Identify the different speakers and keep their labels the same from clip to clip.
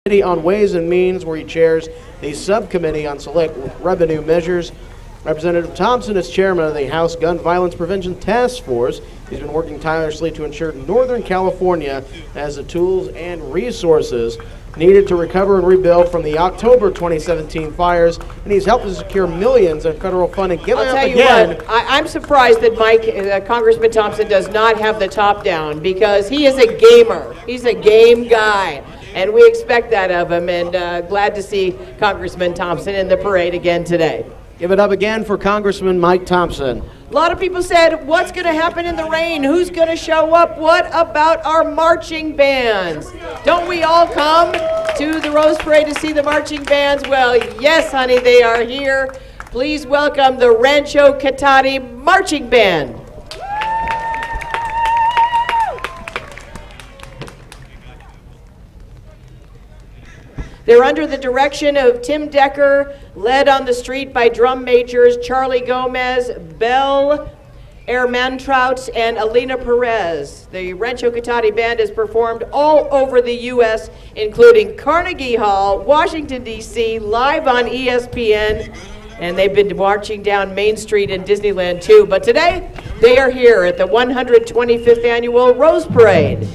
Speaker 1: on Ways and Means, where he chairs the subcommittee on select revenue measures. Representative Thompson is chairman of the House Gun Violence Prevention Task Force. He's been working tirelessly to ensure Northern California has the tools and resources needed to recover and rebuild from the October 2017 fires, and he's helped to secure millions of federal funding.
Speaker 2: I'll tell you what, I'm surprised that Congressman Thompson does not have the top down, because he is a gamer. He's a game guy, and we expect that of him, and glad to see Congressman Thompson in the parade again today.
Speaker 1: Give it up again for Congressman Mike Thompson.
Speaker 2: A lot of people said, what's going to happen in the rain? Who's going to show up? What about our marching bands? Don't we all come to the Rose Parade to see the marching bands? Well, yes, honey, they are here. Please welcome the Rancho Catotti Marching Band. They're under the direction of Tim Decker, led on the street by drum majors Charlie Gomez, Belle Ermantrout, and Alina Perez. The Rancho Catotti Band has performed all over the U.S., including Carnegie Hall, Washington, D.C., live on ESPN, and they've been marching down Main Street in Disneyland, too. But today, they are here at the 125th Annual Rose Parade.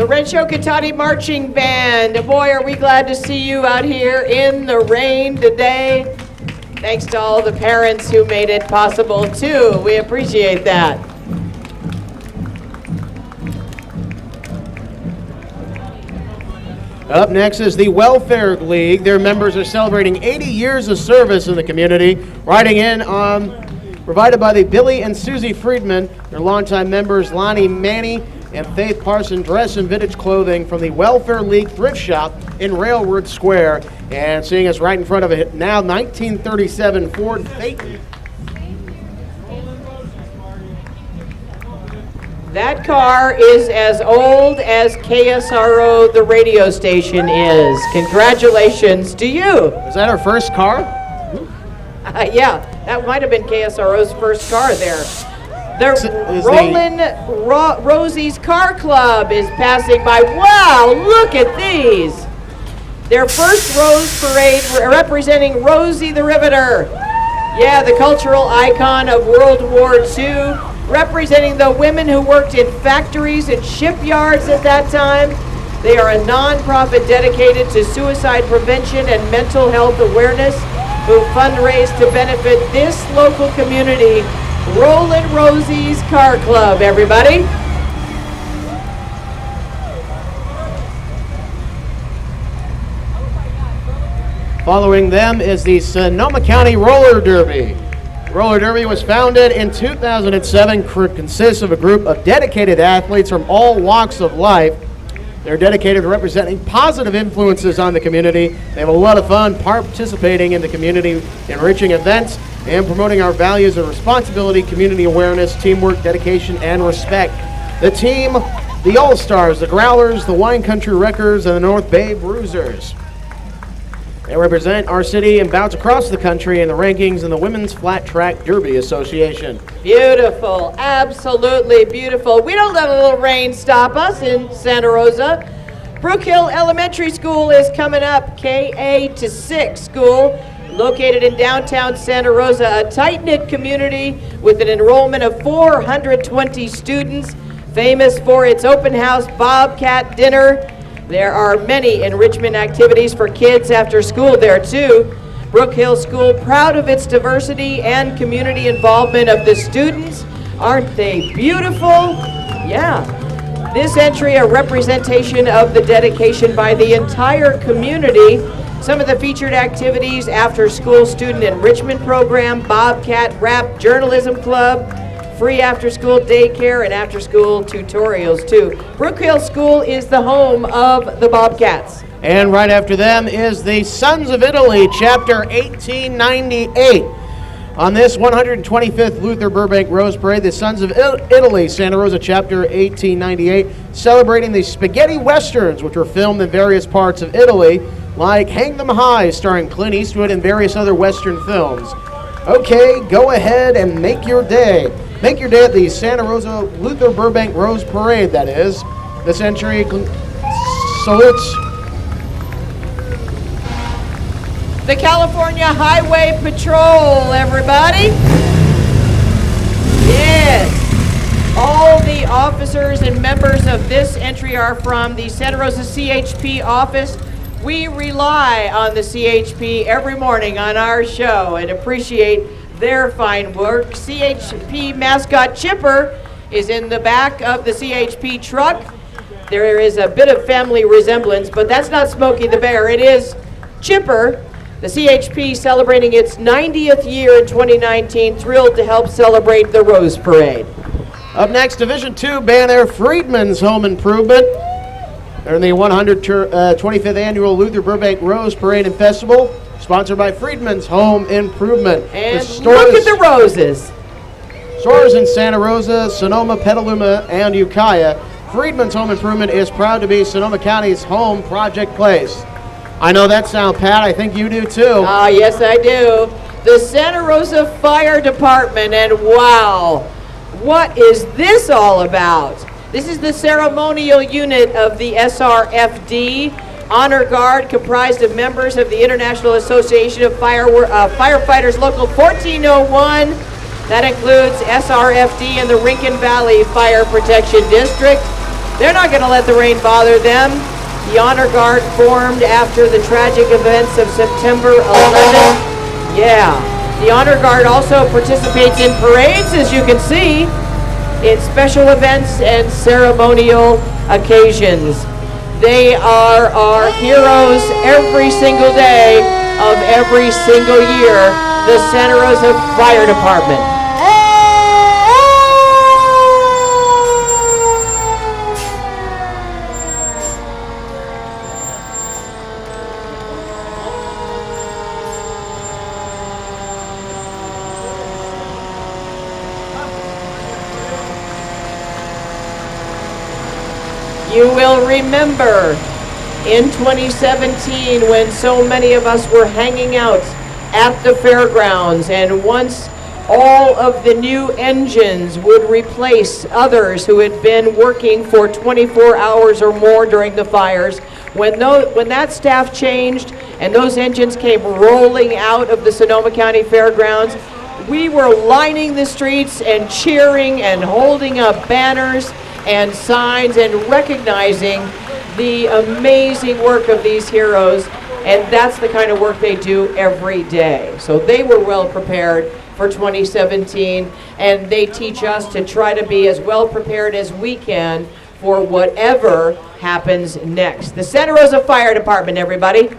Speaker 2: Rancho Catotti Marching Band. Boy, are we glad to see you out here in the rain today. Thanks to all the parents who made it possible, too. We appreciate that.
Speaker 1: Up next is the Welfare League. Their members are celebrating 80 years of service in the community. Riding in provided by the Billy and Susie Friedman. Their longtime members Lonnie Manny and Faith Parson dress in vintage clothing from the Welfare League thrift shop in Railroad Square. And seeing us right in front of it now, 1937 Ford Phaeton.
Speaker 2: That car is as old as KSRO, the radio station, is. Congratulations to you.
Speaker 1: Is that our first car?
Speaker 2: Yeah, that might have been KSRO's first car there. The Rollin' Rosie's Car Club is passing by. Wow, look at these. Their first Rose Parade representing Rosie the Riveter. Yeah, the cultural icon of World War II, representing the women who worked in factories and shipyards at that time. They are a non-profit dedicated to suicide prevention and mental health awareness, who fundraise to benefit this local community. Rollin' Rosie's Car Club, everybody.
Speaker 1: Following them is the Sonoma County Roller Derby. Roller Derby was founded in 2007, consists of a group of dedicated athletes from all walks of life. They're dedicated to representing positive influences on the community. They have a lot of fun participating in the community, enriching events, and promoting our values of responsibility, community awareness, teamwork, dedication, and respect. The team, the All-Stars, the Growlers, the Wine Country Wreckers, and the North Bay Bruisers. They represent our city and bouts across the country in the rankings in the Women's Flat Track Derby Association.
Speaker 2: Beautiful, absolutely beautiful. We don't let a little rain stop us in Santa Rosa. Brook Hill Elementary School is coming up, KA to 6 school, located in downtown Santa Rosa, a tight-knit community with an enrollment of 420 students, famous for its open house Bobcat dinner. There are many enrichment activities for kids after school there too. Brook Hill School, proud of its diversity and community involvement of the students. Aren't they beautiful? Yeah. This entry, a representation of the dedication by the entire community. Some of the featured activities: after school student enrichment program, Bobcat Rap Journalism Club, free after school daycare, and after school tutorials too. Brook Hill School is the home of the Bobcats.
Speaker 1: And right after them is the Sons of Italy, Chapter 1898. On this 125th Luther Burbank Rose Parade, the Sons of Italy, Santa Rosa, Chapter 1898, celebrating the spaghetti westerns, which were filmed in various parts of Italy, like Hang Them High, starring Clint Eastwood, and various other western films. Okay, go ahead and make your day. Make your day at the Santa Rosa Luther Burbank Rose Parade, that is. This entry salutes
Speaker 2: the California Highway Patrol, everybody. Yes. All the officers and members of this entry are from the Santa Rosa CHP office. We rely on the CHP every morning on our show and appreciate their fine work. CHP mascot Chipper is in the back of the CHP truck. There is a bit of family resemblance, but that's not Smokey the Bear. It is Chipper. The CHP celebrating its 90th year in 2019, thrilled to help celebrate the Rose Parade.
Speaker 1: Up next, Division II banner, Friedmans Home Improvement. They're in the 125th Annual Luther Burbank Rose Parade and Festival, sponsored by Friedmans Home Improvement.
Speaker 2: And look at the roses.
Speaker 1: Stores in Santa Rosa, Sonoma, Petaluma, and Ukiah. Friedmans Home Improvement is proud to be Sonoma County's home project place. I know that sound, Pat. I think you do too.
Speaker 2: Ah, yes, I do. The Santa Rosa Fire Department, and wow, what is this all about? This is the ceremonial unit of the SRFD Honor Guard, comprised of members of the International Association of Firefighters Local 1401. That includes SRFD and the Rincon Valley Fire Protection District. They're not going to let the rain bother them. The Honor Guard formed after the tragic events of September 11th. Yeah. The Honor Guard also participates in parades, as you can see, in special events and ceremonial occasions. They are our heroes every single day of every single year, the Santa Rosa Fire Department. You will remember in 2017 when so many of us were hanging out at the fairgrounds, and once all of the new engines would replace others who had been working for 24 hours or more during the fires, when that staff changed and those engines came rolling out of the Sonoma County Fairgrounds, we were lining the streets and cheering and holding up banners and signs and recognizing the amazing work of these heroes, and that's the kind of work they do every day. So they were well prepared for 2017, and they teach us to try to be as well prepared as we can for whatever happens next. The Santa Rosa Fire Department, everybody.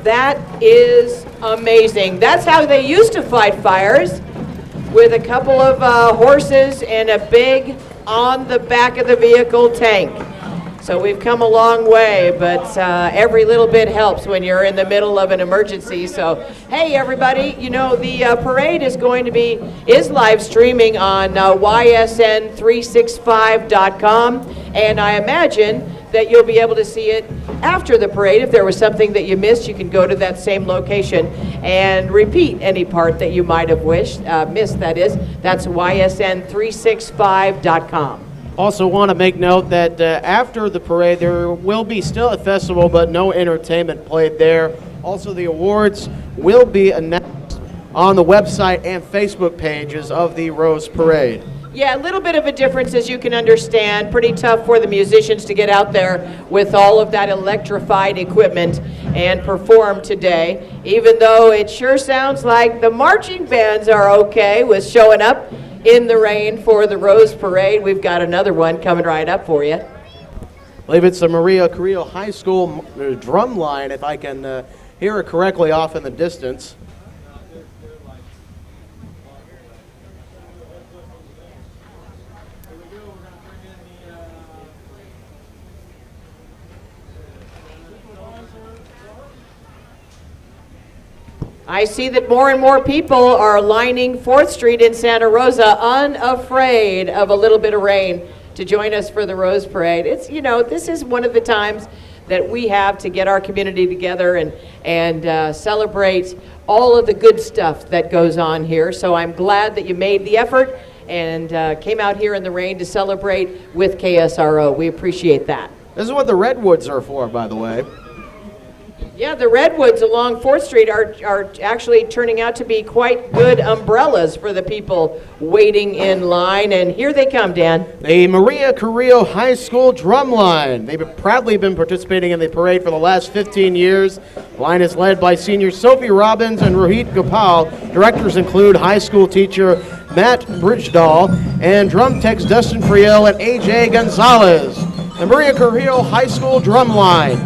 Speaker 2: That is amazing. That's how they used to fight fires, with a couple of horses and a big on the back of the vehicle tank. So we've come a long way, but every little bit helps when you're in the middle of an emergency. So, hey everybody, you know, the parade is live streaming on ysn365.com, and I imagine that you'll be able to see it after the parade. If there was something that you missed, you can go to that same location and repeat any part that you might have missed, that is. That's ysn365.com.
Speaker 1: Also want to make note that after the parade, there will be still a festival, but no entertainment played there. Also, the awards will be announced on the website and Facebook pages of the Rose Parade.
Speaker 2: Yeah, a little bit of a difference, as you can understand. Pretty tough for the musicians to get out there with all of that electrified equipment and perform today, even though it sure sounds like the marching bands are okay with showing up in the rain for the Rose Parade. We've got another one coming right up for you.
Speaker 1: I believe it's the Maria Carrillo High School Drumline, if I can hear it correctly off in the distance.
Speaker 2: I see that more and more people are lining 4th Street in Santa Rosa, unafraid of a little bit of rain, to join us for the Rose Parade. It's, you know, this is one of the times that we have to get our community together and celebrate all of the good stuff that goes on here. So I'm glad that you made the effort and came out here in the rain to celebrate with KSRO. We appreciate that.
Speaker 1: This is what the Redwoods are for, by the way.
Speaker 2: Yeah, the Redwoods along 4th Street are actually turning out to be quite good umbrellas for the people waiting in line. And here they come, Dan.
Speaker 1: The Maria Carrillo High School Drumline. They've proudly been participating in the parade for the last 15 years. The line is led by seniors Sophie Robbins and Rohit Gopal. Directors include high school teacher Matt Bridgedahl and drum techs Dustin Friel and AJ Gonzalez. The Maria Carrillo High School Drumline.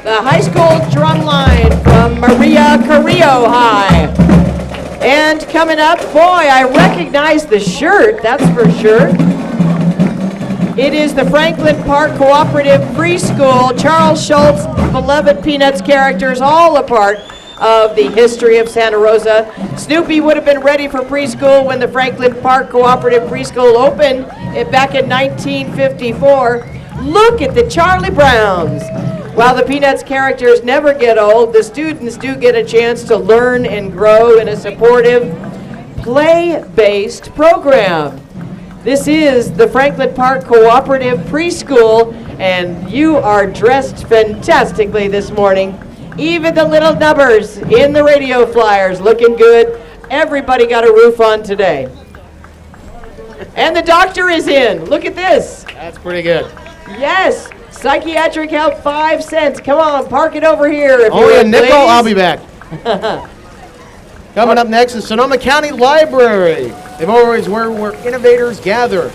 Speaker 2: The high school drumline from Maria Carrillo High. And coming up, boy, I recognize the shirt, that's for sure. It is the Franklin Park Cooperative Preschool. Charles Schultz, beloved Peanuts characters, all a part of the history of Santa Rosa. Snoopy would have been ready for preschool when the Franklin Park Cooperative Preschool opened back in 1954. Look at the Charlie Browns. While the Peanuts characters never get old, the students do get a chance to learn and grow in a supportive, play-based program. This is the Franklin Park Cooperative Preschool, and you are dressed fantastically this morning. Even the little nubbers in the radio flyers looking good. Everybody got a roof on today. And the doctor is in. Look at this.
Speaker 1: That's pretty good.
Speaker 2: Yes. Psychiatric help, 5 cents. Come on, park it over here. If
Speaker 1: Only
Speaker 2: you
Speaker 1: a
Speaker 2: would,
Speaker 1: nickel,
Speaker 2: please.
Speaker 1: I'll be back. Coming up next is Sonoma County Library. They've always where innovators gather.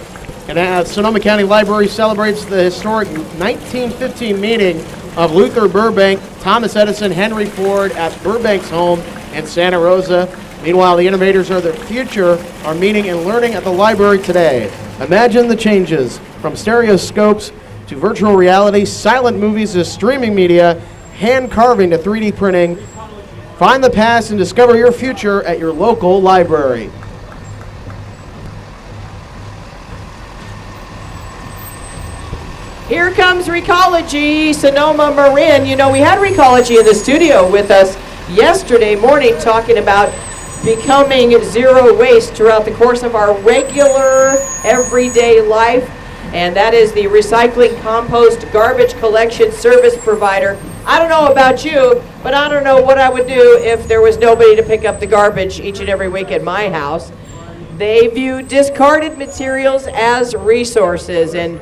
Speaker 1: And Sonoma County Library celebrates the historic 1915 meeting of Luther Burbank, Thomas Edison, Henry Ford at Burbank's home in Santa Rosa. Meanwhile, the innovators of the future are meeting and learning at the library today. Imagine the changes from stereoscopes to virtual reality, silent movies to streaming media, hand carving to 3D printing. Find the past and discover your future at your local library.
Speaker 2: Here comes Recology, Sonoma, Marin. You know, we had Recology in the studio with us yesterday morning talking about becoming zero waste throughout the course of our regular everyday life. And that is the recycling, compost, garbage collection service provider. I don't know about you, but I don't know what I would do if there was nobody to pick up the garbage each and every week at my house. They view discarded materials as resources, and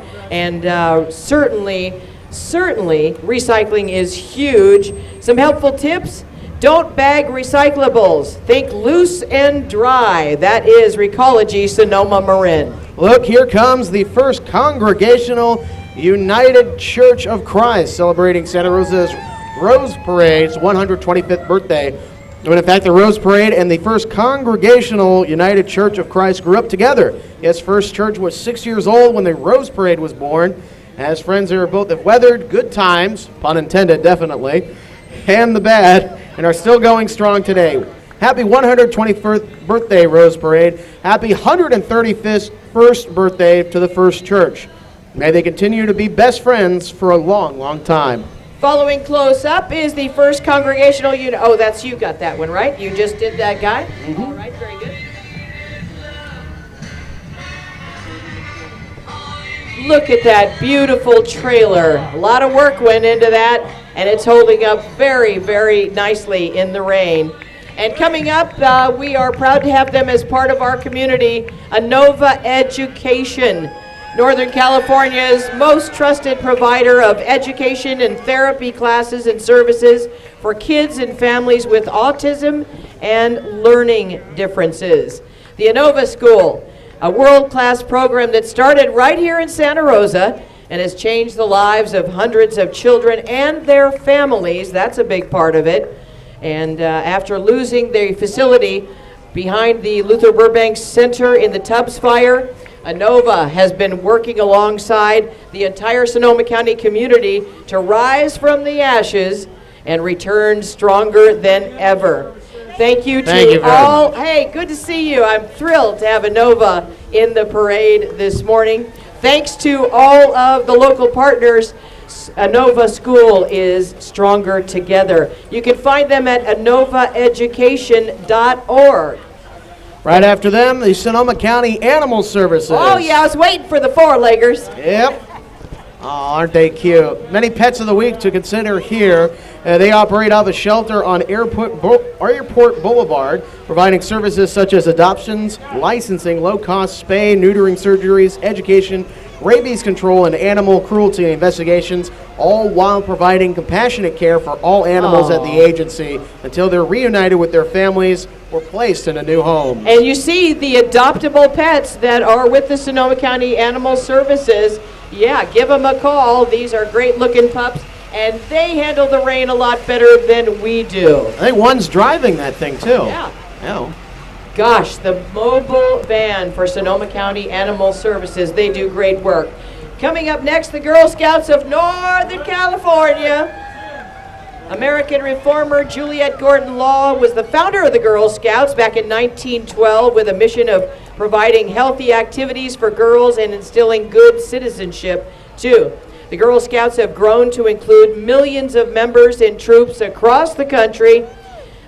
Speaker 2: certainly recycling is huge. Some helpful tips: Don't bag recyclables. Think loose and dry. That is Recology, Sonoma, Marin.
Speaker 1: Look, here comes the first Congregational United Church of Christ celebrating Santa Rosa's Rose Parade's 125th birthday. When in fact the Rose Parade and the first Congregational United Church of Christ grew up together. Yes, First Church was 6 years old when the Rose Parade was born. As friends, they were both have weathered good times, pun intended, definitely, and the bad, and are still going strong today. Happy 121st birthday, Rose Parade. Happy 131st birthday to the First Church. May they continue to be best friends for a long, long time.
Speaker 2: Following close up is the first Congregational Unit. Oh, that's you got that one, right? You just did that guy? Mm-hmm. All right, very good. Look at that beautiful trailer. A lot of work went into that, and it's holding up very, very nicely in the rain. And coming up, we are proud to have them as part of our community, Anova Education, Northern California's most trusted provider of education and therapy classes and services for kids and families with autism and learning differences. The Anova School, a world-class program that started right here in Santa Rosa and has changed the lives of hundreds of children and their families. That's a big part of it. And after losing the facility behind the Luther Burbank Center in the Tubbs fire, Anova has been working alongside the entire Sonoma County community to rise from the ashes and return stronger than ever. Thank you to all. Hey, good to see you. I'm thrilled to have Anova in the parade this morning. Thanks to all of the local partners. Anova School is stronger together. You can find them at anovaeducation.org.
Speaker 1: Right after them, the Sonoma County Animal Services.
Speaker 2: Oh, yeah, I was waiting for the four-leggers.
Speaker 1: Yep. Oh, aren't they cute? Many pets of the week to consider here. They operate out of a shelter on Airport Boulevard, providing services such as adoptions, licensing, low-cost spay, neutering surgeries, education, rabies control, and animal cruelty investigations, all while providing compassionate care for all animals at the agency until they're reunited with their families or placed in a new home.
Speaker 2: And you see the adoptable pets that are with the Sonoma County Animal Services. Yeah, give them a call. These are great-looking pups, and they handle the rain a lot better than we do.
Speaker 1: I think one's driving that thing, too.
Speaker 2: Yeah.
Speaker 1: Yeah.
Speaker 2: Gosh, the mobile van for Sonoma County Animal Services, they do great work. Coming up next, the Girl Scouts of Northern California. American reformer Juliet Gordon Law was the founder of the Girl Scouts back in 1912 with a mission of providing healthy activities for girls and instilling good citizenship, too. The Girl Scouts have grown to include millions of members in troops across the country.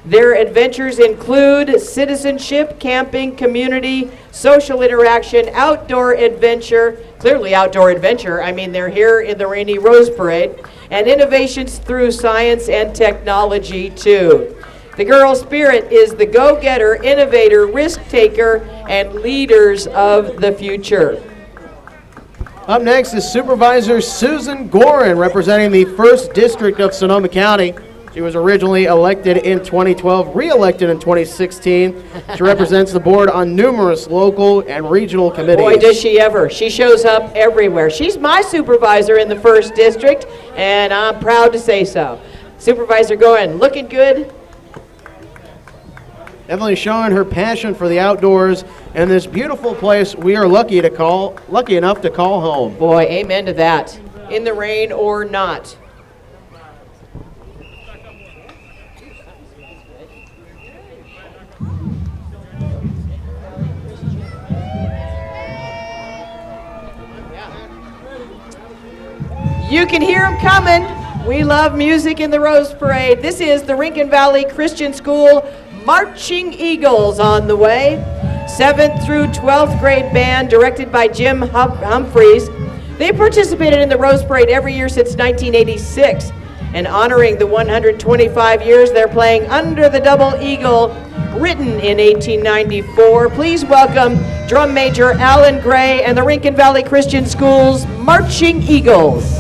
Speaker 2: Their adventures include citizenship, camping, community, social interaction, outdoor adventure, clearly outdoor adventure. I mean, they're here in the rainy Rose Parade, and innovations through science and technology, too. The girl spirit is the go-getter, innovator, risk-taker, and leaders of the future.
Speaker 1: Up next is Supervisor Susan Gorin, representing the 1st District of Sonoma County. She was originally elected in 2012, re-elected in 2016. She represents the board on numerous local and regional committees.
Speaker 2: Boy, does she ever. She shows up everywhere. She's my supervisor in the 1st District, and I'm proud to say so. Supervisor Gorin, looking good.
Speaker 1: Definitely showing her passion for the outdoors and this beautiful place we are lucky enough to call home.
Speaker 2: Boy, amen to that. In the rain or not. You can hear them coming. We love music in the Rose Parade. This is the Rincon Valley Christian School Marching Eagles on the way. 7th through 12th grade band directed by Jim Humphreys. They participated in the Rose Parade every year since 1986. And honoring the 125 years, they're playing Under the Double Eagle, written in 1894. Please welcome Drum Major Alan Gray and the Rincon Valley Christian School's Marching Eagles.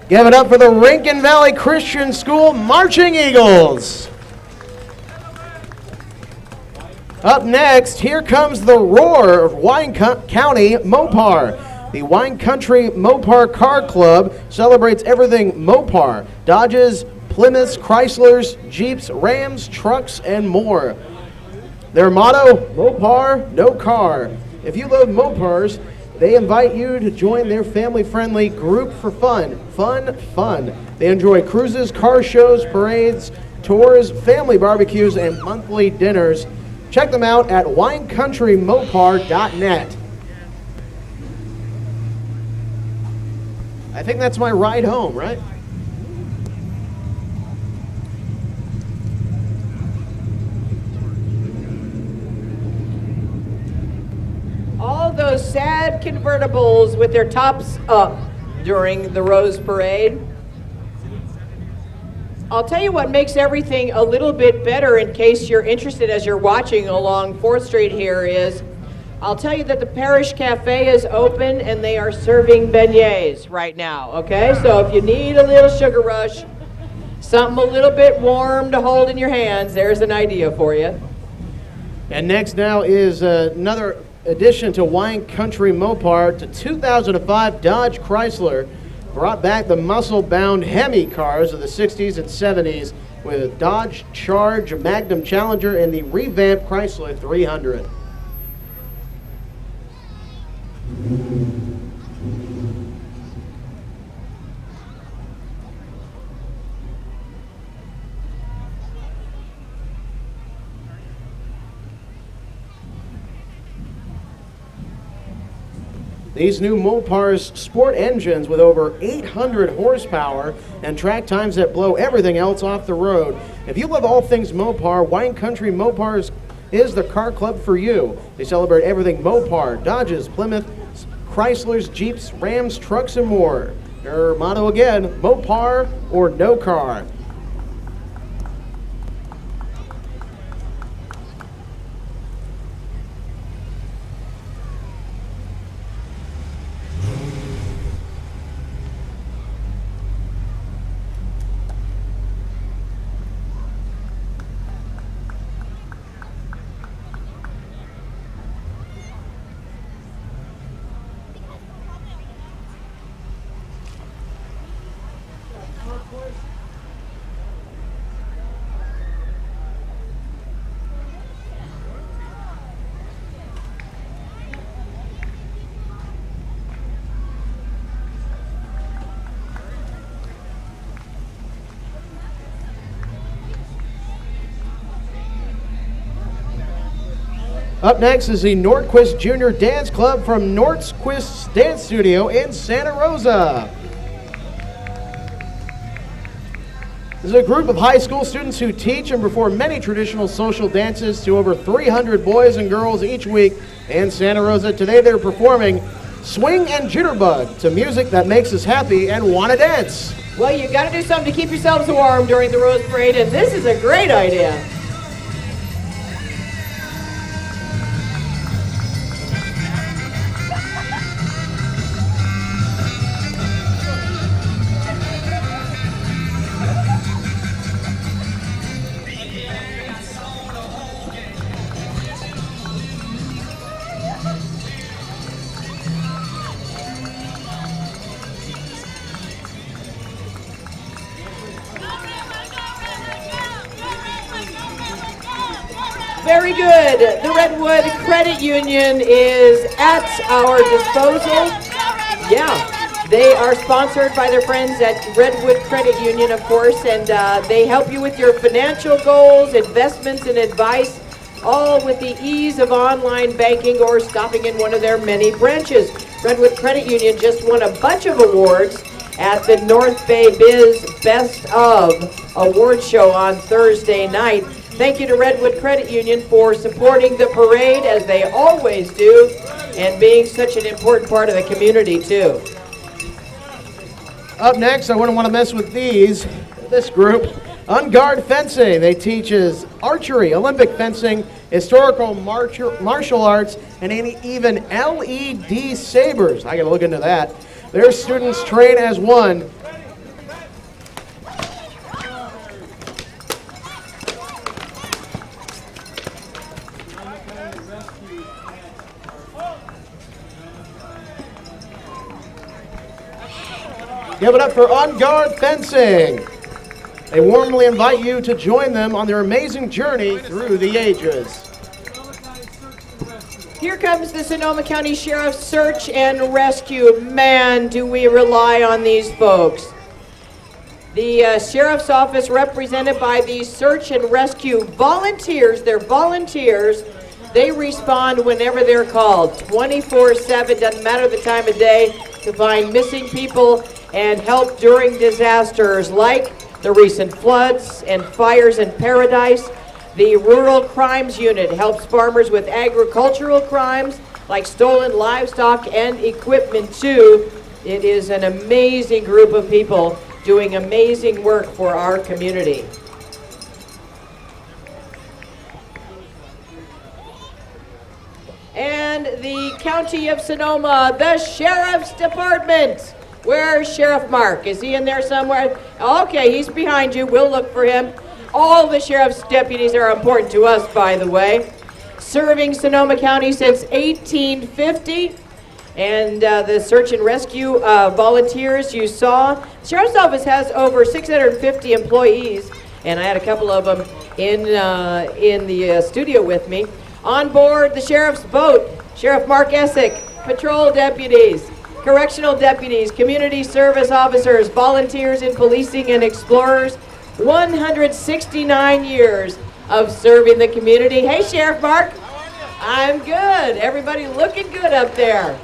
Speaker 1: Give it up for the Rincon Valley Christian School Marching Eagles. Up next, here comes the roar of Wine County Mopar. The Wine Country Mopar Car Club celebrates everything Mopar, Dodges, Plymouths, Chryslers, Jeeps, Rams, trucks, and more. Their motto, Mopar, no car. If you love Mopars, they invite you to join their family-friendly group for fun. Fun. They enjoy cruises, car shows, parades, tours, family barbecues, and monthly dinners. Check them out at winecountrymopar.net. I think that's my ride home, right?
Speaker 2: All those sad convertibles with their tops up during the Rose Parade. I'll tell you what makes everything a little bit better in case you're interested as you're watching along 4th Street here is, I'll tell you that the Parish Cafe is open and they are serving beignets right now, okay? So if you need a little sugar rush, something a little bit warm to hold in your hands, there's an idea for you.
Speaker 1: And next now is another addition to Wine Country Mopar. To 2005 Dodge Chrysler brought back the muscle-bound Hemi cars of the 60s and 70s with Dodge Charge, Magnum Challenger, and the revamped Chrysler 300. These new Mopars sport engines with over 800 horsepower and track times that blow everything else off the road. If you love all things Mopar, Wine Country Mopars is the car club for you. They celebrate everything Mopar, Dodges, Plymouth, Chryslers, Jeeps, Rams, trucks, and more. Their motto again, Mopar or no car. Up next is the Norquist Junior Dance Club from Norquist's Dance Studio in Santa Rosa. This is a group of high school students who teach and perform many traditional social dances to over 300 boys and girls each week in Santa Rosa. Today they're performing Swing and Jitterbug to music that makes us happy and want to dance.
Speaker 2: Well, you got to do something to keep yourselves warm during the Rose Parade, and this is a great idea. Very good. The Redwood Credit Union is at our disposal. Yeah, they are sponsored by their friends at Redwood Credit Union, of course, and they help you with your financial goals, investments, and advice, all with the ease of online banking or stopping in one of their many branches. Redwood Credit Union just won a bunch of awards at the North Bay Biz Best of Award Show on Thursday night. Thank you to Redwood Credit Union for supporting the parade, as they always do, and being such an important part of the community, too.
Speaker 1: Up next, I wouldn't want to mess with this group. On Guard Fencing, they teaches archery, Olympic fencing, historical martial arts, and even LED sabers. I got to look into that. Their students train as one. Give it up for On Guard Fencing. They warmly invite you to join them on their amazing journey through the ages.
Speaker 2: Here comes the Sonoma County Sheriff's Search and Rescue. Man, do we rely on these folks. The Sheriff's Office, represented by these search and rescue volunteers. They're volunteers. They respond whenever they're called, 24/7, doesn't matter the time of day, to find missing people and help during disasters like the recent floods and fires in Paradise. The Rural Crimes Unit helps farmers with agricultural crimes like stolen livestock and equipment too. It is an amazing group of people doing amazing work for our community. And the County of Sonoma, the Sheriff's Department. Where's Sheriff Mark? Is he in there somewhere? Okay, he's behind you. We'll look for him. All the sheriff's deputies are important to us, by the way. Serving Sonoma County since 1850. And the search and rescue volunteers you saw. The Sheriff's Office has over 650 employees, and I had a couple of them in the studio with me. On board the sheriff's boat, Sheriff Mark Essick, patrol deputies, correctional deputies, community service officers, volunteers in policing and explorers. 169 years of serving the community. Hey, Sheriff Mark. I'm good. Everybody looking good up there.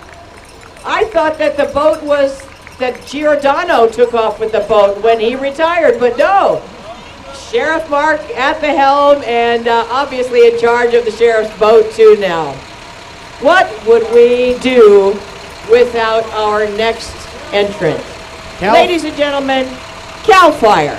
Speaker 2: I thought that the boat was, that Giordano took off with the boat when he retired, but no. Sheriff Mark at the helm and obviously in charge of the sheriff's boat too now. What would we do without our next entrant? Ladies and gentlemen, CAL FIRE.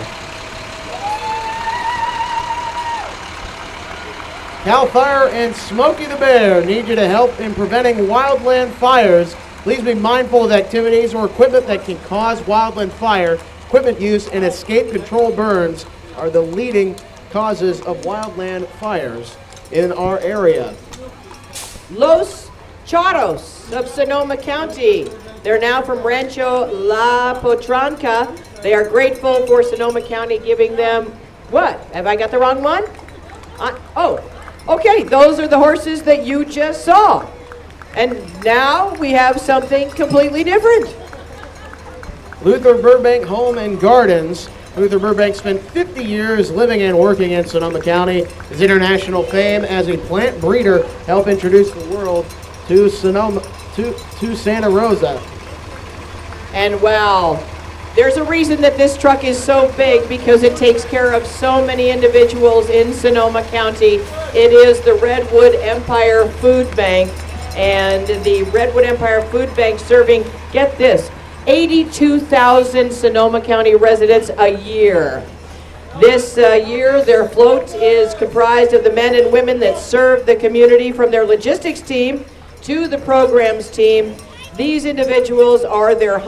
Speaker 1: CAL FIRE and Smokey the Bear need you to help in preventing wildland fires. Please be mindful of activities or equipment that can cause wildland fire. Equipment use and escape control burns are the leading causes of wildland fires in our area.
Speaker 2: Los Charros of Sonoma County. They're now from Rancho La Potranca. They are grateful for Sonoma County giving them, what? Have I got the wrong one? Okay, those are the horses that you just saw. And now we have something completely different.
Speaker 1: Luther Burbank Home and Gardens. Luther Burbank spent 50 years living and working in Sonoma County. His international fame as a plant breeder helped introduce the world to Sonoma, to Santa Rosa.
Speaker 2: And wow, there's a reason that this truck is so big, because it takes care of so many individuals in Sonoma County. It is the Redwood Empire Food Bank, and the Redwood Empire Food Bank serving, get this, 82,000 Sonoma County residents a year. This year, their float is comprised of the men and women that serve the community, from their logistics team to the programs team. These individuals are our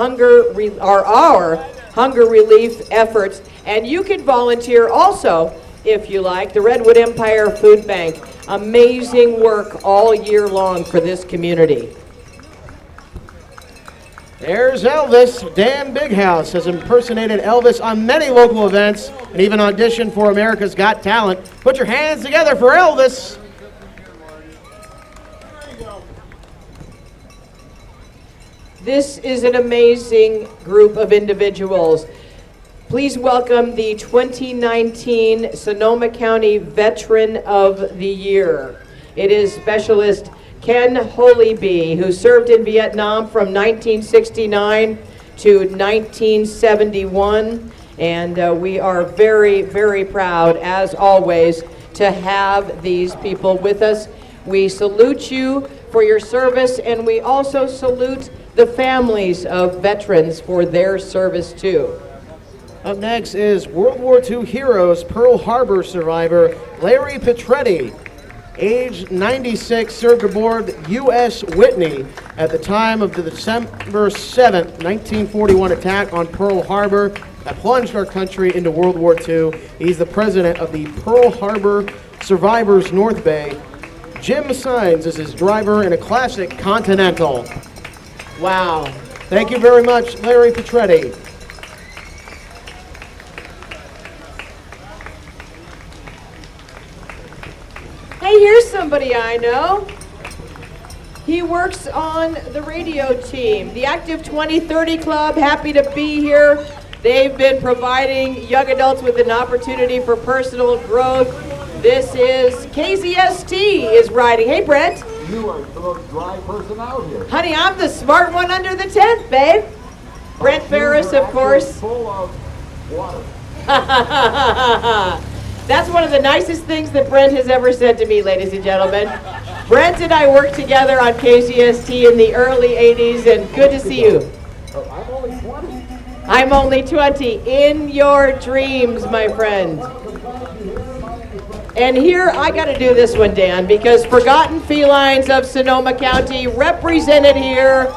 Speaker 2: hunger relief efforts, and you can volunteer also if you like. The Redwood Empire Food Bank, amazing work all year long for this community.
Speaker 1: There's Elvis. Dan Bighouse has impersonated Elvis on many local events and even auditioned for America's Got Talent. Put your hands together for Elvis.
Speaker 2: This is an amazing group of individuals. Please welcome the 2019 Sonoma County Veteran of the Year. It is Specialist Ken Holybee, who served in Vietnam from 1969 to 1971. And we are very, very proud, as always, to have these people with us. We salute you for your service, and we also salute the families of veterans for their service too.
Speaker 1: Up next is World War II heroes, Pearl Harbor survivor Larry Petretti. Age 96, served aboard U.S. Whitney at the time of the December 7th, 1941 attack on Pearl Harbor that plunged our country into World War II. He's the president of the Pearl Harbor Survivors North Bay. Jim Sines is his driver in a classic Continental.
Speaker 2: Wow.
Speaker 1: Thank you very much, Larry Petretti.
Speaker 2: somebody I know. He works on the radio team. The Active 2030 Club, happy to be here. They've been providing young adults with an opportunity for personal growth. This is KZST is riding. Hey, Brent.
Speaker 3: You are the most dry person out here.
Speaker 2: Honey, I'm the smart one under the tent, babe. Brent Ferris, of course.
Speaker 3: Full of water.
Speaker 2: That's one of the nicest things that Brent has ever said to me, ladies and gentlemen. Brent and I worked together on KZST in the early 80s, and good to see you.
Speaker 3: I'm only 20.
Speaker 2: I'm only 20. In your dreams, my friend. And here, I got to do this one, Dan, because Forgotten Felines of Sonoma County represented here.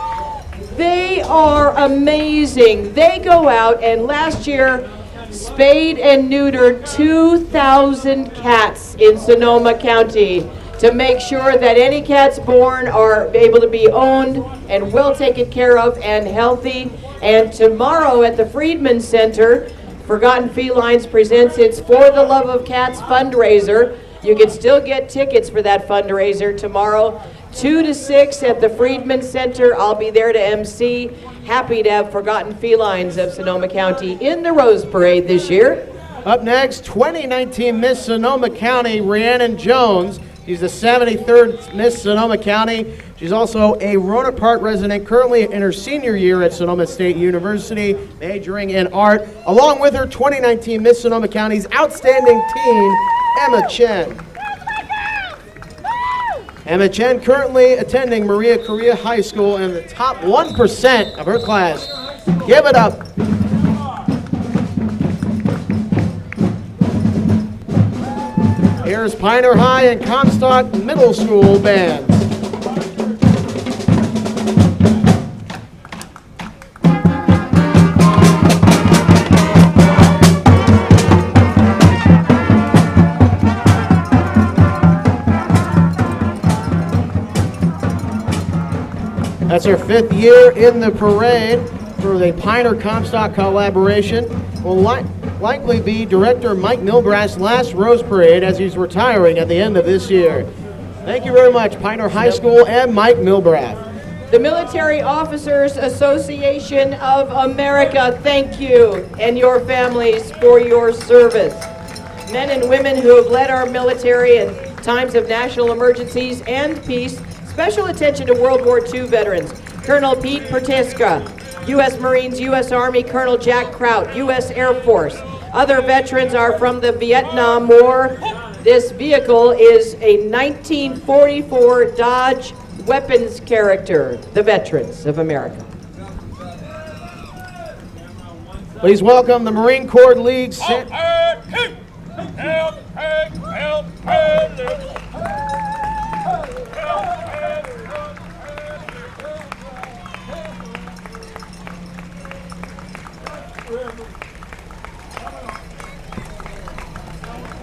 Speaker 2: They are amazing. They go out, and last year, spayed and neutered 2,000 cats in Sonoma County to make sure that any cats born are able to be owned and well taken care of and healthy. And tomorrow at the Friedmans Center, Forgotten Felines presents its For the Love of Cats fundraiser. You can still get tickets for that fundraiser tomorrow, 2 to 6 at the Friedmans Center. I'll be there to MC. Happy to have Forgotten Felines of Sonoma County in the Rose Parade this year.
Speaker 1: Up next, 2019 Miss Sonoma County, Rhiannon Jones. She's the 73rd Miss Sonoma County. She's also a Rohnert Park resident, currently in her senior year at Sonoma State University, majoring in art. Along with her, 2019 Miss Sonoma County's outstanding teen, Emma Chen. Emma Chen currently attending Maria Correa High School in the top 1% of her class. Give it up. Here's Pioneer High and Comstock Middle School bands. That's her 5th year in the parade for the Pioneer-Comstock collaboration. Will likely be Director Mike Milbrath's last Rose Parade as he's retiring at the end of this year. Thank you very much, Pioneer High School and Mike Milbrath.
Speaker 2: The Military Officers Association of America, thank you and your families for your service. Men and women who have led our military in times of national emergencies and peace. Special attention to World War II veterans. Colonel Pete Pertiska, U.S. Marines, U.S. Army, Colonel Jack Kraut, U.S. Air Force. Other veterans are from the Vietnam War. This vehicle is a 1944 Dodge weapons character, the Veterans of America.
Speaker 1: Please welcome the Marine Corps League.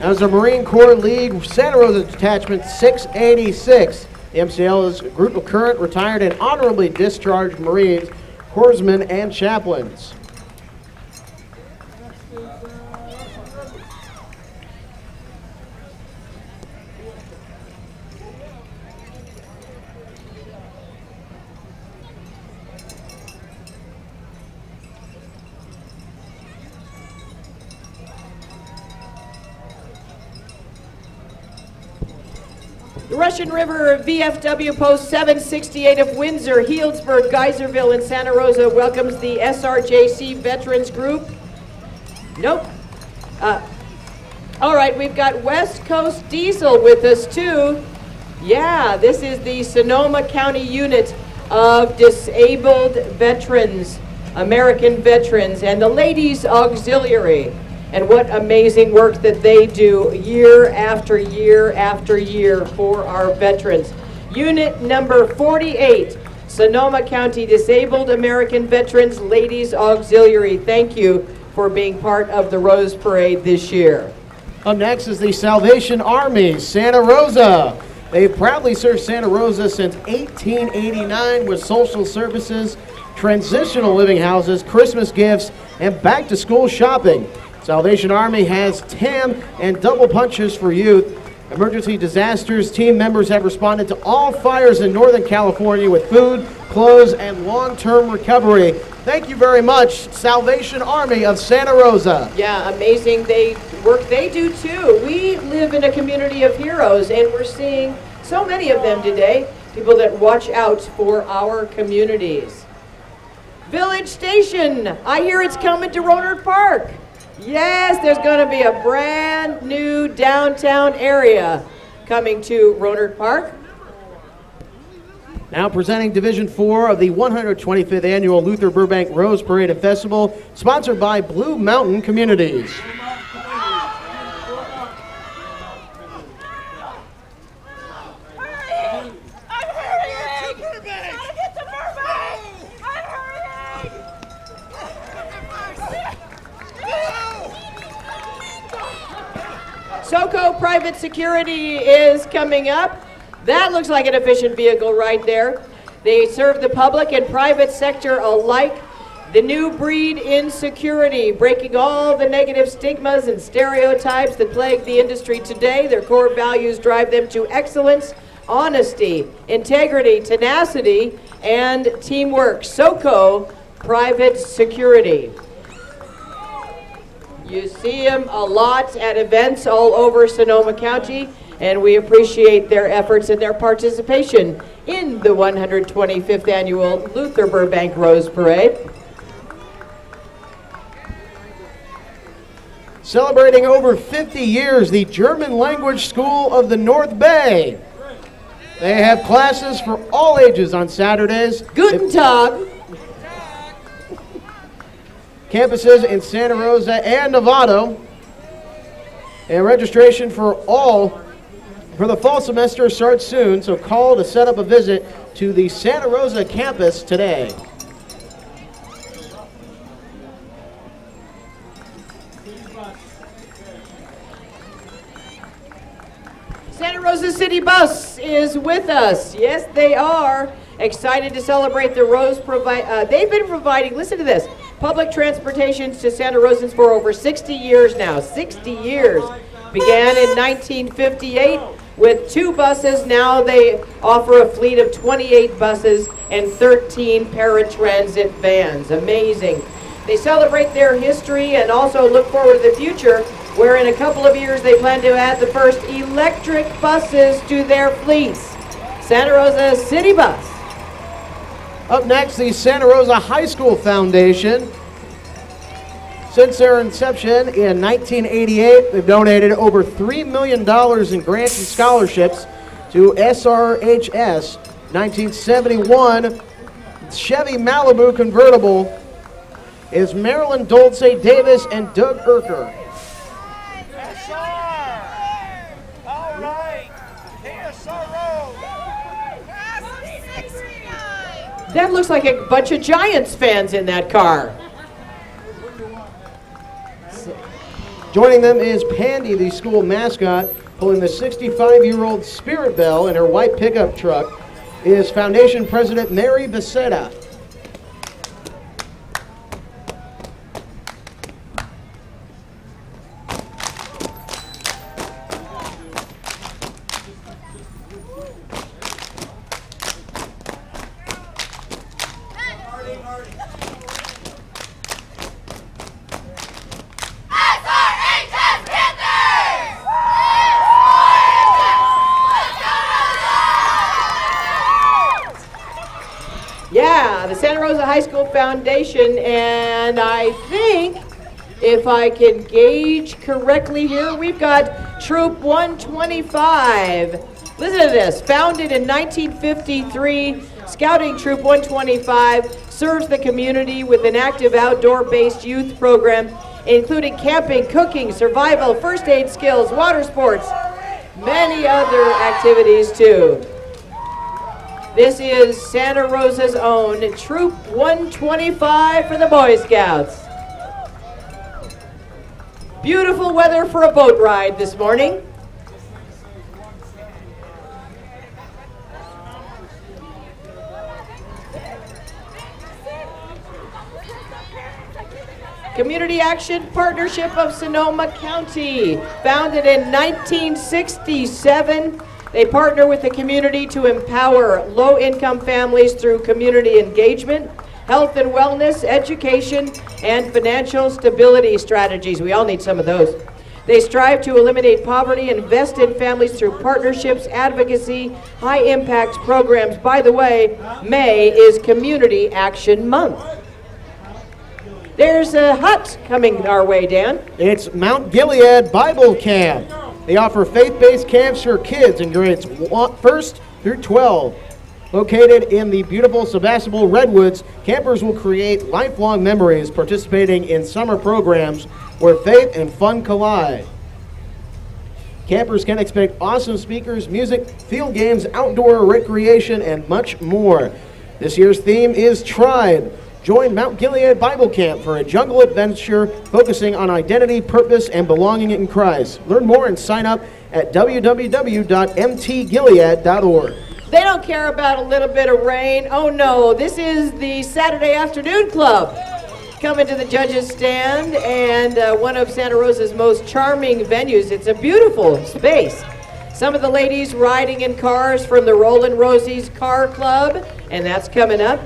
Speaker 1: As the Marine Corps League Santa Rosa Detachment 686, the MCL is a group of current, retired, and honorably discharged Marines, corpsmen, and chaplains.
Speaker 2: The Russian River VFW Post 768 of Windsor, Healdsburg, Geyserville, and Santa Rosa welcomes the SRJC Veterans Group. Nope. All right, we've got West Coast Diesel with us too. Yeah, this is the Sonoma County unit of disabled veterans, American veterans, and the Ladies Auxiliary. And what amazing work that they do year after year after year for our veterans. Unit number 48, Sonoma County Disabled American Veterans Ladies Auxiliary. Thank you for being part of the Rose Parade this year.
Speaker 1: Up next is the Salvation Army, Santa Rosa. They've proudly served Santa Rosa since 1889 with social services, transitional living houses, Christmas gifts, and back-to-school shopping. Salvation Army has TAM and double punches for youth. Emergency disasters team members have responded to all fires in Northern California with food, clothes, and long-term recovery. Thank you very much, Salvation Army of Santa Rosa.
Speaker 2: Yeah, amazing work they do too. We live in a community of heroes, and we're seeing so many of them today, people that watch out for our communities. Village Station, I hear it's coming to Rohnert Park. Yes, there's going to be a brand new downtown area coming to Rohnert Park.
Speaker 1: Now presenting Division 4 of the 125th Annual Luther Burbank Rose Parade and Festival, sponsored by Blue Mountain Communities.
Speaker 2: SoCo Private Security is coming up. That looks like an efficient vehicle right there. They serve the public and private sector alike. The new breed in security, breaking all the negative stigmas and stereotypes that plague the industry today. Their core values drive them to excellence, honesty, integrity, tenacity, and teamwork. SoCo Private Security. You see them a lot at events all over Sonoma County, and we appreciate their efforts and their participation in the 125th Annual Luther Burbank Rose Parade.
Speaker 1: Celebrating over 50 years, the German Language School of the North Bay. They have classes for all ages on Saturdays.
Speaker 2: Guten Tag.
Speaker 1: Campuses in Santa Rosa and Novato. And registration for the fall semester starts soon, so call to set up a visit to the Santa Rosa campus today.
Speaker 2: Santa Rosa City Bus is with us. Yes, they are. Excited to celebrate the Rose. They've been providing, listen to this, public transportations to Santa Rosans for over 60 years now. 60 years. Began in 1958 with 2 buses. Now they offer a fleet of 28 buses and 13 paratransit vans. Amazing. They celebrate their history and also look forward to the future, where in a couple of years they plan to add the first electric buses to their fleets. Santa Rosa City Bus.
Speaker 1: Up next, the Santa Rosa High School Foundation. Since their inception in 1988, they've donated over $3 million in grants and scholarships to SRHS 1971 Chevy Malibu convertible is Marilyn Dolce Davis and Doug Erker.
Speaker 4: All right.
Speaker 2: That looks like a bunch of Giants fans in that car.
Speaker 1: Joining them is Pandy, the school mascot, pulling the 65-year-old Spirit Bell in her white pickup truck, is Foundation President Mary Becerra.
Speaker 2: Yeah, the Santa Rosa High School Foundation, and I think if I can gauge correctly here, we've got Troop 125. Listen to this. Founded in 1953, Scouting Troop 125 serves the community with an active outdoor-based youth program, including camping, cooking, survival, first aid skills, water sports, many other activities too. This is Santa Rosa's own Troop 125 for the Boy Scouts. Beautiful weather for a boat ride this morning. Community Action Partnership of Sonoma County, founded in 1967. They partner with the community to empower low-income families through community engagement, health and wellness, education, and financial stability strategies. We all need some of those. They strive to eliminate poverty, invest in families through partnerships, advocacy, high-impact programs. By the way, May is Community Action Month. There's a hut coming our way, Dan.
Speaker 1: It's Mount Gilead Bible Camp. They offer faith-based camps for kids in grades 1st through 12. Located in the beautiful Sebastopol Redwoods, campers will create lifelong memories participating in summer programs where faith and fun collide. Campers can expect awesome speakers, music, field games, outdoor recreation, and much more. This year's theme is Tribe. Join Mount Gilead Bible Camp for a jungle adventure focusing on identity, purpose, and belonging in Christ. Learn more and sign up at www.mtgilead.org.
Speaker 2: They don't care about a little bit of rain. Oh no, this is the Saturday Afternoon Club. Coming to the judges' stand and one of Santa Rosa's most charming venues. It's a beautiful space. Some of the ladies riding in cars from the Rollin' Rosie's Car Club, and that's coming up.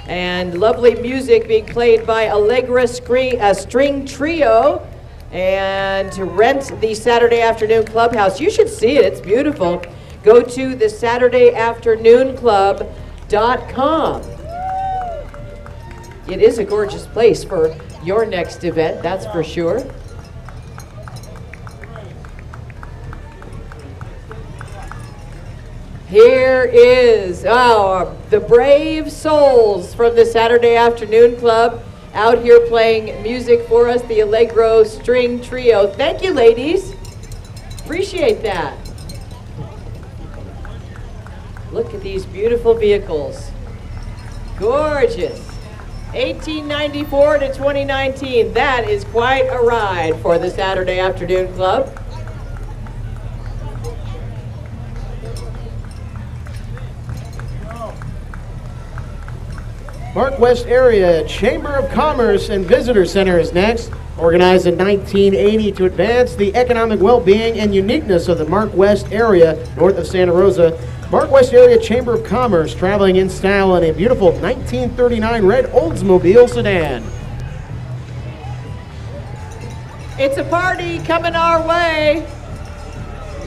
Speaker 2: And lovely music being played by Allegro String Trio. And to rent the Saturday Afternoon Clubhouse, you should see it, it's beautiful. Go to the SaturdayAfternoonClub.com. It is a gorgeous place for your next event, that's for sure. Here is the brave souls from the Saturday Afternoon Club out here playing music for us, the Allegro String Trio. Thank you, ladies. Appreciate that. Look at these beautiful vehicles. Gorgeous. 1894 to 2019. That is quite a ride for the Saturday Afternoon Club.
Speaker 1: Norquist Area Chamber of Commerce and Visitor Center is next. Organized in 1980 to advance the economic well-being and uniqueness of the Norquist area north of Santa Rosa. Norquist Area Chamber of Commerce traveling in style in a beautiful 1939 red Oldsmobile sedan.
Speaker 2: It's a party coming our way.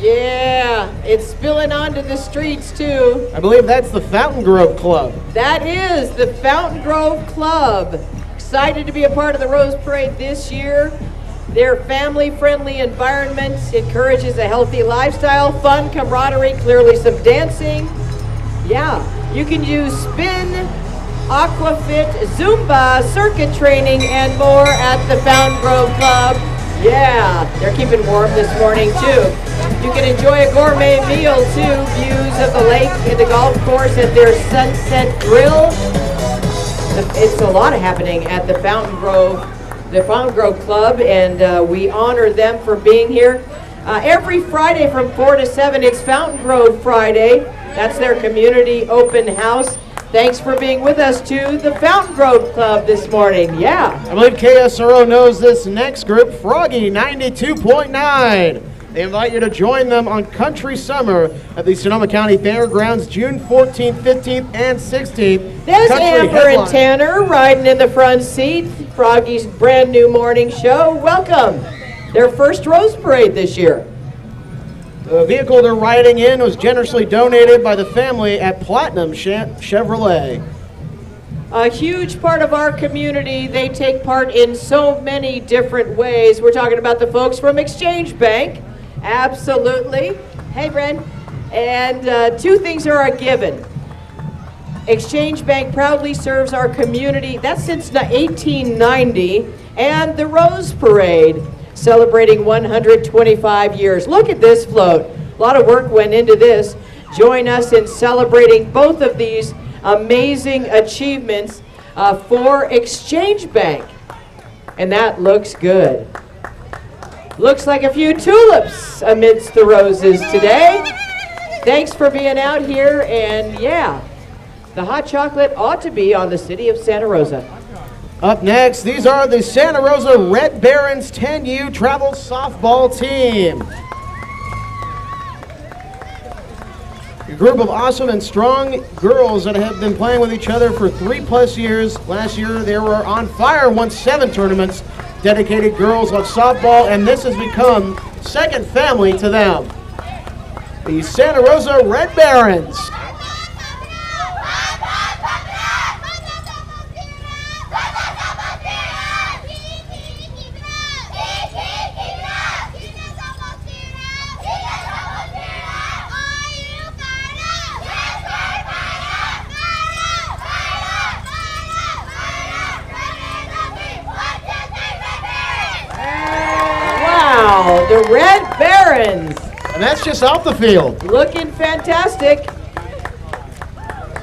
Speaker 2: Yeah, it's spilling onto the streets too.
Speaker 1: I believe that's the Fountain Grove Club.
Speaker 2: That is the Fountain Grove Club. Excited to be a part of the Rose Parade this year. Their family-friendly environment encourages a healthy lifestyle, fun, camaraderie, clearly some dancing. Yeah, you can use spin, aquafit, Zumba, circuit training, and more at the Fountain Grove Club. Yeah, they're keeping warm this morning too. You can enjoy a gourmet meal too. Views of the lake and the golf course at their Sunset Grill. It's a lot happening at the Fountain Grove Club, and we honor them for being here. Every Friday from 4 to 7, it's Fountain Grove Friday. That's their community open house. Thanks for being with us to the Fountain Grove Club this morning. Yeah.
Speaker 1: I believe KSRO knows this next group, Froggy 92.9. They invite you to join them on Country Summer at the Sonoma County Fairgrounds June 14th, 15th, and 16th.
Speaker 2: There's
Speaker 1: Country
Speaker 2: Amber
Speaker 1: headline.
Speaker 2: and Tanner riding in the front seat. Froggy's brand new morning show. Welcome. Their first Rose Parade this year.
Speaker 1: The vehicle they're riding in was generously donated by the family at Platinum Chevrolet.
Speaker 2: A huge part of our community. They take part in so many different ways. We're talking about the folks from Exchange Bank. Absolutely. Hey, Bren. And two things are a given. Exchange Bank proudly serves our community. That's since 1890. And the Rose Parade, celebrating 125 years. Look at this float. A lot of work went into this. Join us in celebrating both of these amazing achievements for Exchange Bank. And that looks good. Looks like a few tulips amidst the roses today. Thanks for being out here, and yeah, the hot chocolate ought to be on the city of Santa Rosa.
Speaker 1: Up next, these are the Santa Rosa Red Barons 10U travel softball team. A group of awesome and strong girls that have been playing with each other for 3+ years. Last year, they were on fire, won 7 tournaments. Dedicated girls love softball, and this has become second family to them. The Santa Rosa Red Barons.
Speaker 2: Wow, the Red Barons.
Speaker 1: And that's just off the field.
Speaker 2: Looking fantastic.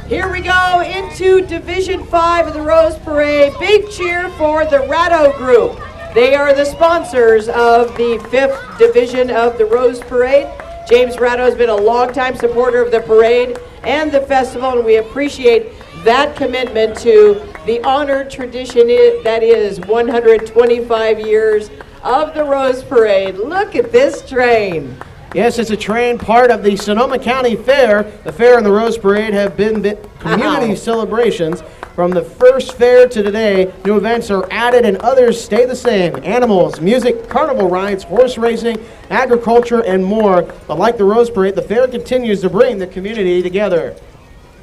Speaker 2: Here we go into Division 5 of the Rose Parade. Big cheer for the Ratto Group. They are the sponsors of the 5th Division of the Rose Parade. James Ratto has been a longtime supporter of the parade and the festival, and we appreciate that commitment to the honored tradition that is 125 years of the Rose Parade. Look at this train.
Speaker 1: Yes, it's a train part of the Sonoma County Fair. The fair and the Rose Parade have been community celebrations. From the first fair to today, new events are added and others stay the same. Animals, music, carnival rides, horse racing, agriculture, and more. But like the Rose Parade, the fair continues to bring the community together.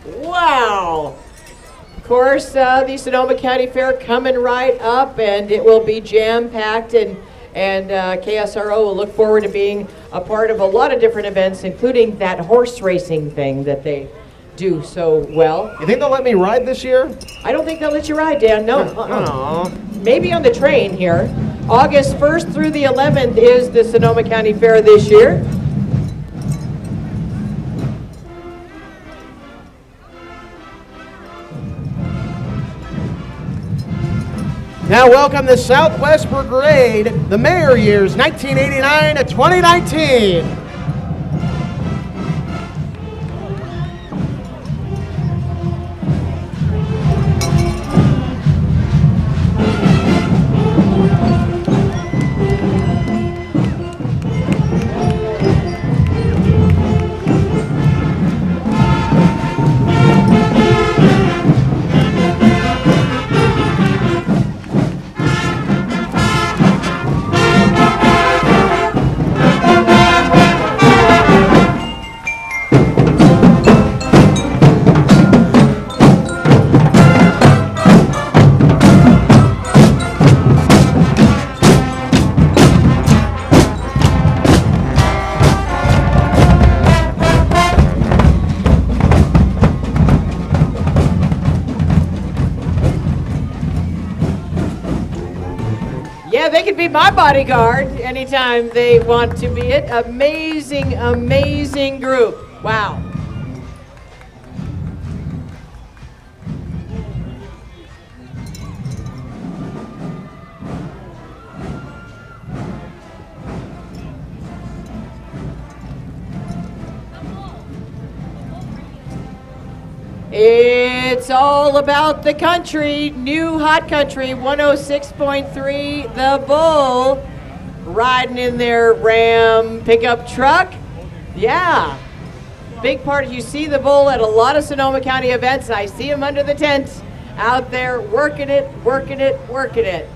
Speaker 2: Wow. Of course, the Sonoma County Fair coming right up, and it will be jam-packed, and KSRO will look forward to being a part of a lot of different events, including that horse racing thing that they do so well.
Speaker 1: You think they'll let me ride this year?
Speaker 2: I don't think they'll let you ride, Dan. No.
Speaker 1: Aw.
Speaker 2: Maybe on the train here. August 1st through the 11th is the Sonoma County Fair this year.
Speaker 1: Now welcome the Southwest Brigade, the mayor years 1989 to 2019.
Speaker 2: Yeah, they could be my bodyguard anytime they want to be it. Amazing, amazing group. Wow. It's all about the country, new hot country, 106.3, the Bull, riding in their Ram pickup truck. Yeah, big part. You see the Bull at a lot of Sonoma County events. I see him under the tent out there working it, working it, working it.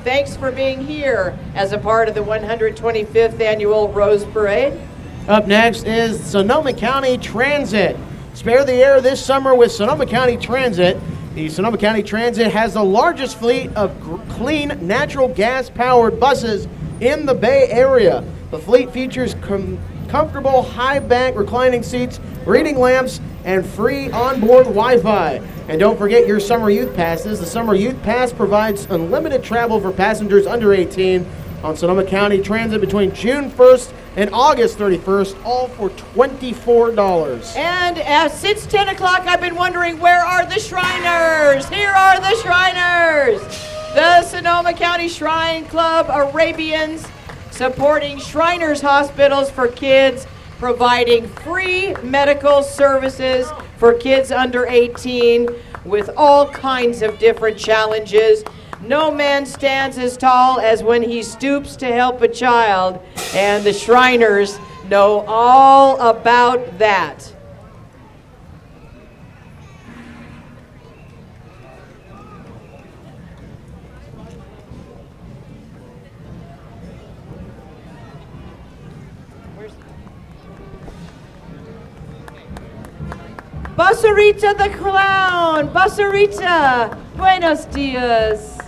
Speaker 2: Thanks for being here as a part of the 125th Annual Rose Parade.
Speaker 1: Up next is Sonoma County Transit. Spare the air this summer with Sonoma County Transit. The Sonoma County Transit has the largest fleet of clean natural gas powered buses in the Bay Area. The fleet features comfortable high back reclining seats, reading lamps, and free onboard Wi-Fi. And don't forget your summer youth passes. The summer youth pass provides unlimited travel for passengers under 18 on Sonoma County Transit between June 1st and August 31st, all for $24.
Speaker 2: And since 10 o'clock, I've been wondering, where are the Shriners? Here are the Shriners. The Sonoma County Shrine Club Arabians, supporting Shriners Hospitals for kids, providing free medical services for kids under 18 with all kinds of different challenges. No man stands as tall as when he stoops to help a child, and the Shriners know all about that. Basarita the clown! Basarita! Buenos dias!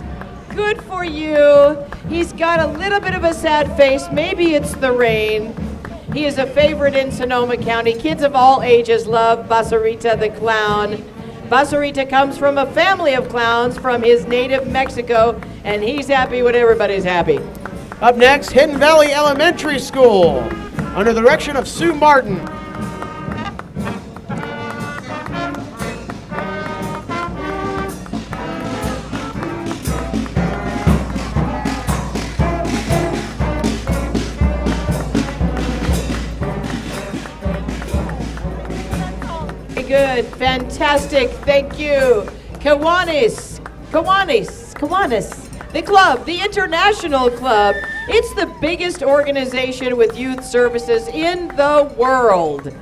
Speaker 2: Good for you. He's got a little bit of a sad face. Maybe it's the rain. He is a favorite in Sonoma County. Kids of all ages love Basarita the clown. Basarita comes from a family of clowns from his native Mexico, and he's happy when everybody's happy.
Speaker 1: Up next, Hidden Valley Elementary School, under the direction of Sue Martin.
Speaker 2: Good, fantastic, thank you. Kiwanis, the club, the international club. It's the biggest organization with youth services in the world.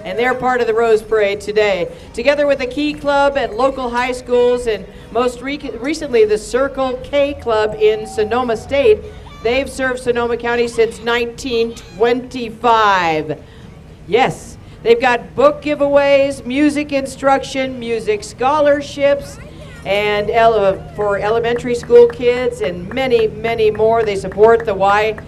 Speaker 2: And they're part of the Rose Parade today. Together with the Key Club at local high schools and most recently the Circle K Club in Sonoma State, they've served Sonoma County since 1925. Yes. They've got book giveaways, music instruction, music scholarships, and for elementary school kids and many, many more. They support the YMCA,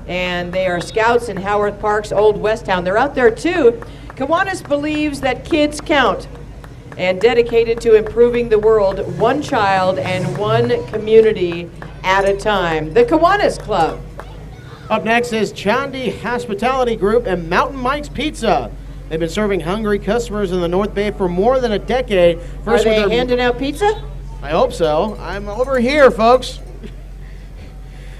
Speaker 2: and they are scouts in Howard Park's Old West Town. They're out there too. Kiwanis believes that kids count and dedicated to improving the world one child and one community at a time. The Kiwanis Club.
Speaker 1: Up next is Chandi Hospitality Group and Mountain Mike's Pizza. They've been serving hungry customers in the North Bay for more than a decade.
Speaker 2: Are they handing out pizza?
Speaker 1: I hope so. I'm over here, folks.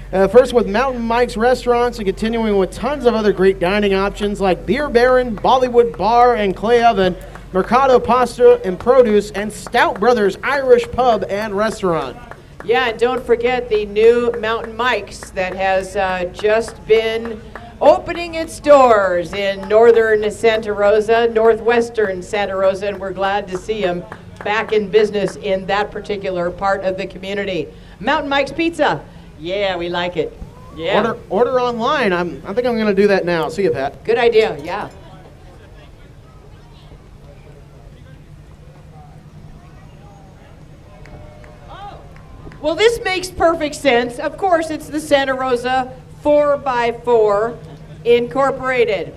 Speaker 1: First with Mountain Mike's Restaurants and continuing with tons of other great dining options like Beer Baron, Bollywood Bar and Clay Oven, Mercado Pasta and Produce, and Stout Brothers Irish Pub and Restaurant.
Speaker 2: Yeah, and don't forget the new Mountain Mike's that has just been opening its doors in northern Santa Rosa, northwestern Santa Rosa, and we're glad to see them back in business in that particular part of the community. Mountain Mike's Pizza. Yeah, we like it. Yeah.
Speaker 1: Order online. I think I'm going to do that now. See you, Pat.
Speaker 2: Good idea, yeah. Well, this makes perfect sense. Of course, it's the Santa Rosa 4x4 Incorporated.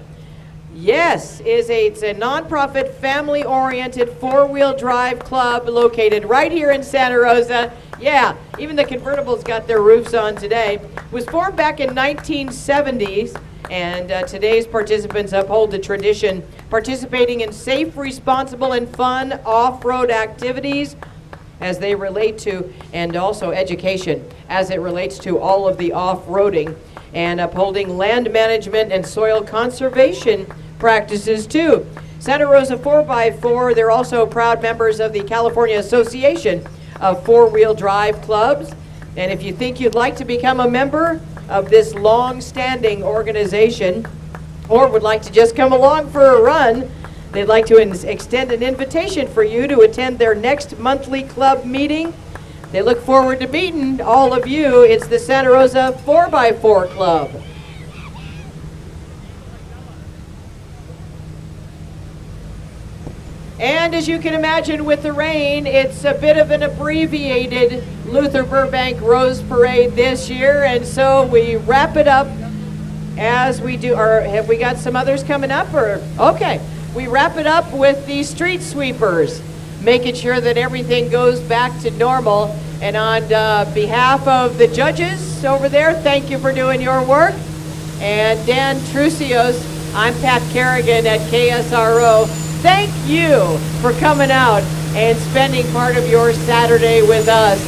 Speaker 2: Yes, it's a nonprofit, family-oriented four-wheel drive club located right here in Santa Rosa. Yeah, even the convertibles got their roofs on today. It was formed back in 1970s, and today's participants uphold the tradition, participating in safe, responsible, and fun off-road activities as they relate to, and also education as it relates to all of the off-roading, and upholding land management and soil conservation practices too. Santa Rosa 4x4, they're also proud members of the California Association of Four-Wheel Drive Clubs. And if you think you'd like to become a member of this long-standing organization, or would like to just come along for a run, they'd like to extend an invitation for you to attend their next monthly club meeting. They look forward to meeting all of you. It's the Santa Rosa 4x4 Club. And as you can imagine with the rain, it's a bit of an abbreviated Luther Burbank Rose Parade this year, and so we wrap it up as we do. Or have we got some others coming up? Or okay, we wrap it up with the street sweepers, making sure that everything goes back to normal. And on behalf of the judges over there, thank you for doing your work. And Dan Trucios, I'm Pat Kerrigan at KSRO. Thank you for coming out and spending part of your Saturday with us.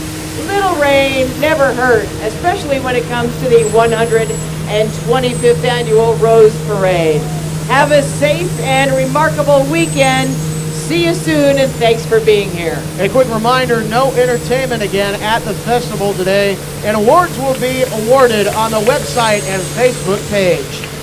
Speaker 2: Little rain never hurt, especially when it comes to the 125th Annual Rose Parade. Have a safe and remarkable weekend. See you soon, and thanks for being here.
Speaker 1: A quick reminder, no entertainment again at the festival today, and awards will be awarded on the website and Facebook page.